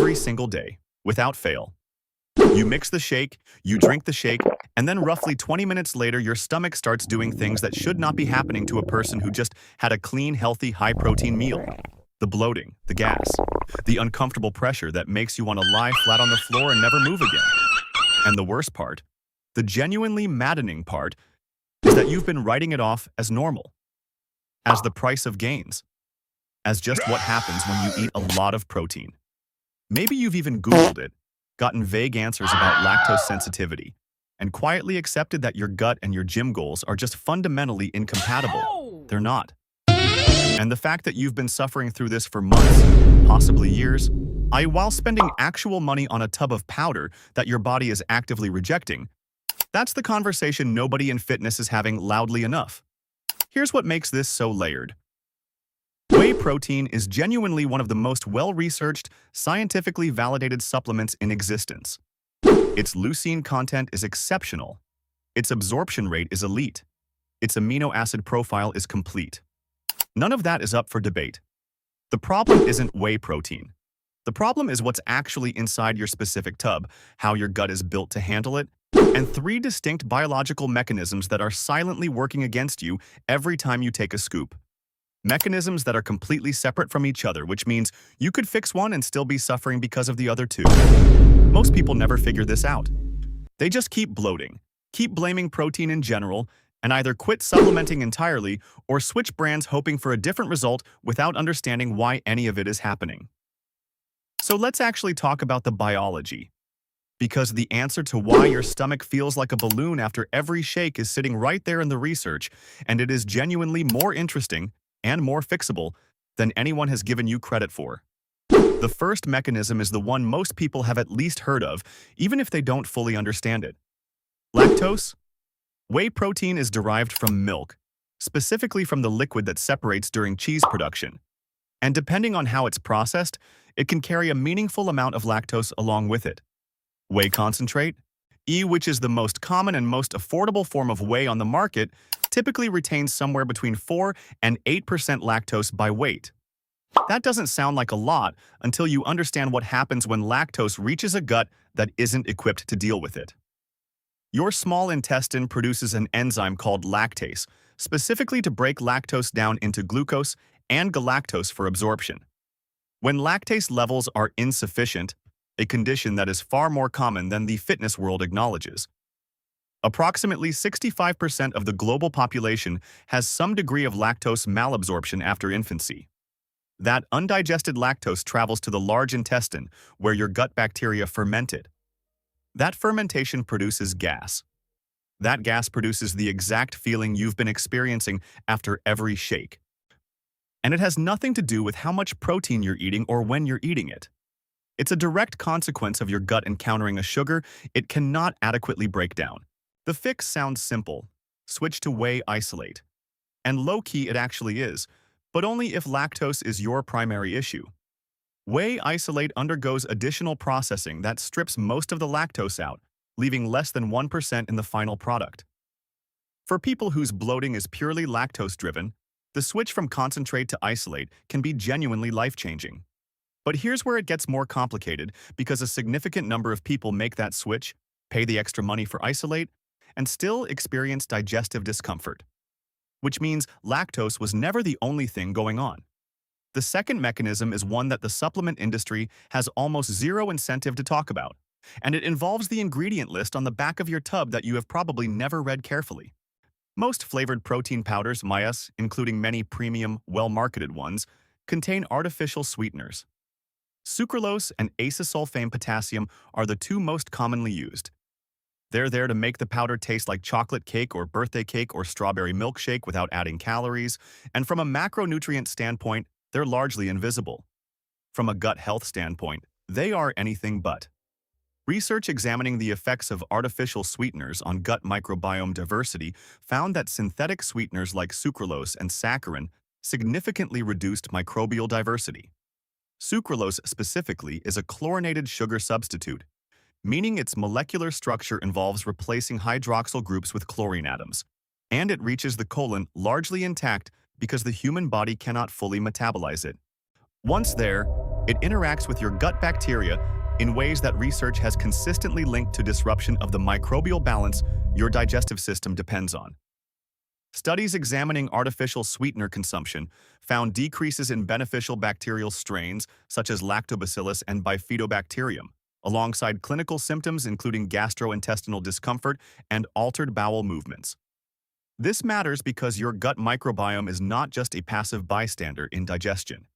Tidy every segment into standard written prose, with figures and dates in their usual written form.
every single day, without fail. You mix the shake, you drink the shake, and then roughly 20 minutes later, your stomach starts doing things that should not be happening to a person who just had a clean, healthy, high-protein meal. The bloating, the gas, the uncomfortable pressure that makes you want to lie flat on the floor and never move again. And the worst part, the genuinely maddening part, is that you've been writing it off as normal, as the price of gains, as just what happens when you eat a lot of protein. Maybe you've even Googled it, gotten vague answers about lactose sensitivity, and quietly accepted that your gut and your gym goals are just fundamentally incompatible. They're not. And the fact that you've been suffering through this for months, possibly years, while spending actual money on a tub of powder that your body is actively rejecting, that's the conversation nobody in fitness is having loudly enough. Here's what makes this so layered. Whey protein is genuinely one of the most well-researched, scientifically validated supplements in existence. Its leucine content is exceptional. Its absorption rate is elite. Its amino acid profile is complete. None of that is up for debate. The problem isn't whey protein. The problem is what's actually inside your specific tub, how your gut is built to handle it, and three distinct biological mechanisms that are silently working against you every time you take a scoop. Mechanisms that are completely separate from each other, which means you could fix one and still be suffering because of the other two. Most people never figure this out. They just keep bloating, keep blaming protein in general, and either quit supplementing entirely or switch brands hoping for a different result without understanding why any of it is happening. So let's actually talk about the biology. Because the answer to why your stomach feels like a balloon after every shake is sitting right there in the research, and it is genuinely more interesting and more fixable than anyone has given you credit for. The first mechanism is the one most people have at least heard of, even if they don't fully understand it. Lactose? Whey protein is derived from milk, specifically from the liquid that separates during cheese production. And depending on how it's processed, it can carry a meaningful amount of lactose along with it. Whey concentrate, which is the most common and most affordable form of whey on the market, typically retains somewhere between 4 and 8% lactose by weight. That doesn't sound like a lot until you understand what happens when lactose reaches a gut that isn't equipped to deal with it. Your small intestine produces an enzyme called lactase, specifically to break lactose down into glucose and galactose for absorption. When lactase levels are insufficient, a condition that is far more common than the fitness world acknowledges. Approximately 65% of the global population has some degree of lactose malabsorption after infancy. That undigested lactose travels to the large intestine, where your gut bacteria ferment it. That fermentation produces gas. That gas produces the exact feeling you've been experiencing after every shake. And it has nothing to do with how much protein you're eating or when you're eating it. It's a direct consequence of your gut encountering a sugar it cannot adequately break down. The fix sounds simple. Switch to whey isolate. And low-key it actually is, but only if lactose is your primary issue. Whey isolate undergoes additional processing that strips most of the lactose out, leaving less than 1% in the final product. For people whose bloating is purely lactose-driven, the switch from concentrate to isolate can be genuinely life-changing. But here's where it gets more complicated because a significant number of people make that switch, pay the extra money for isolate, and still experience digestive discomfort. Which means lactose was never the only thing going on. The second mechanism is one that the supplement industry has almost zero incentive to talk about, and it involves the ingredient list on the back of your tub that you have probably never read carefully. Most flavored protein powders, including many premium, well-marketed ones, contain artificial sweeteners. Sucralose and acesulfame potassium are the two most commonly used. They're there to make the powder taste like chocolate cake or birthday cake or strawberry milkshake without adding calories, and from a macronutrient standpoint, they're largely invisible. From a gut health standpoint, they are anything but. Research examining the effects of artificial sweeteners on gut microbiome diversity found that synthetic sweeteners like sucralose and saccharin significantly reduced microbial diversity. Sucralose specifically is a chlorinated sugar substitute, meaning its molecular structure involves replacing hydroxyl groups with chlorine atoms, and it reaches the colon largely intact because the human body cannot fully metabolize it. Once there, It interacts with your gut bacteria in ways that research has consistently linked to disruption of the microbial balance your digestive system depends on. Studies examining artificial sweetener consumption found decreases in beneficial bacterial strains such as lactobacillus and bifidobacterium, alongside clinical symptoms including gastrointestinal discomfort and altered bowel movements. This matters because your gut microbiome is not just a passive bystander in digestion.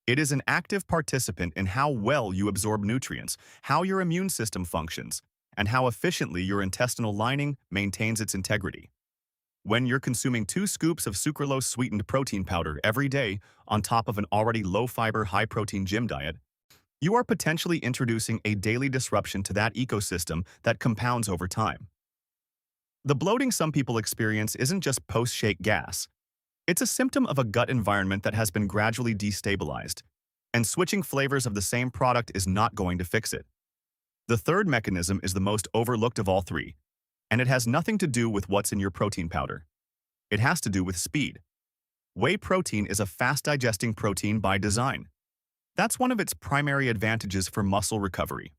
It is an active participant in how well you absorb nutrients, how your immune system functions, and how efficiently your intestinal lining maintains its integrity. When you're consuming 2 scoops of sucralose-sweetened protein powder every day on top of an already low-fiber, high-protein gym diet, you are potentially introducing a daily disruption to that ecosystem that compounds over time. The bloating some people experience isn't just post-shake gas. It's a symptom of a gut environment that has been gradually destabilized, and switching flavors of the same product is not going to fix it. The third mechanism is the most overlooked of all three, and it has nothing to do with what's in your protein powder. It has to do with speed. Whey protein is a fast-digesting protein by design. That's one of its primary advantages for muscle recovery.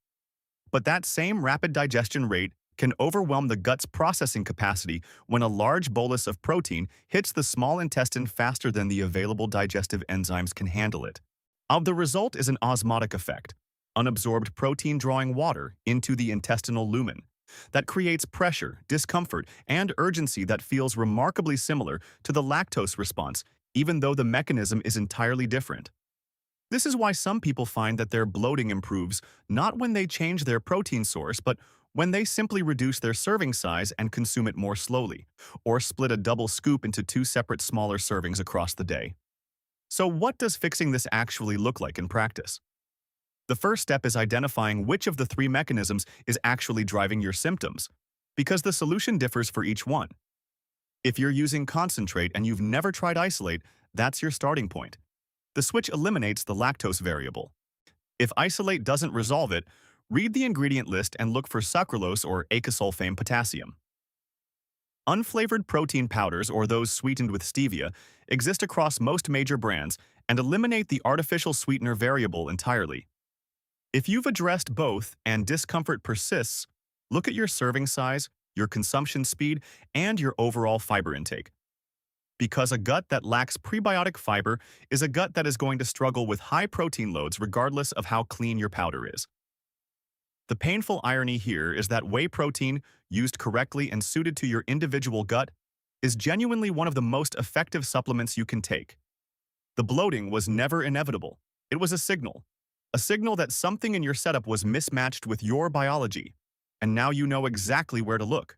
But that same rapid digestion rate can overwhelm the gut's processing capacity when a large bolus of protein hits the small intestine faster than the available digestive enzymes can handle it. The result is an osmotic effect, unabsorbed protein drawing water into the intestinal lumen, that creates pressure, discomfort, and urgency that feels remarkably similar to the lactose response, even though the mechanism is entirely different. This is why some people find that their bloating improves not when they change their protein source, but when they simply reduce their serving size and consume it more slowly, or split a double scoop into 2 separate smaller servings across the day. So what does fixing this actually look like in practice? The first step is identifying which of the 3 mechanisms is actually driving your symptoms, because the solution differs for each one. If you're using concentrate and you've never tried isolate, that's your starting point. The switch eliminates the lactose variable. If isolate doesn't resolve it, read the ingredient list and look for sucralose or acesulfame potassium. Unflavored protein powders, or those sweetened with stevia, exist across most major brands and eliminate the artificial sweetener variable entirely. If you've addressed both and discomfort persists, look at your serving size, your consumption speed, and your overall fiber intake. Because a gut that lacks prebiotic fiber is a gut that is going to struggle with high protein loads regardless of how clean your powder is. The painful irony here is that whey protein, used correctly and suited to your individual gut, is genuinely one of the most effective supplements you can take. The bloating was never inevitable. It was a signal that something in your setup was mismatched with your biology, and now you know exactly where to look.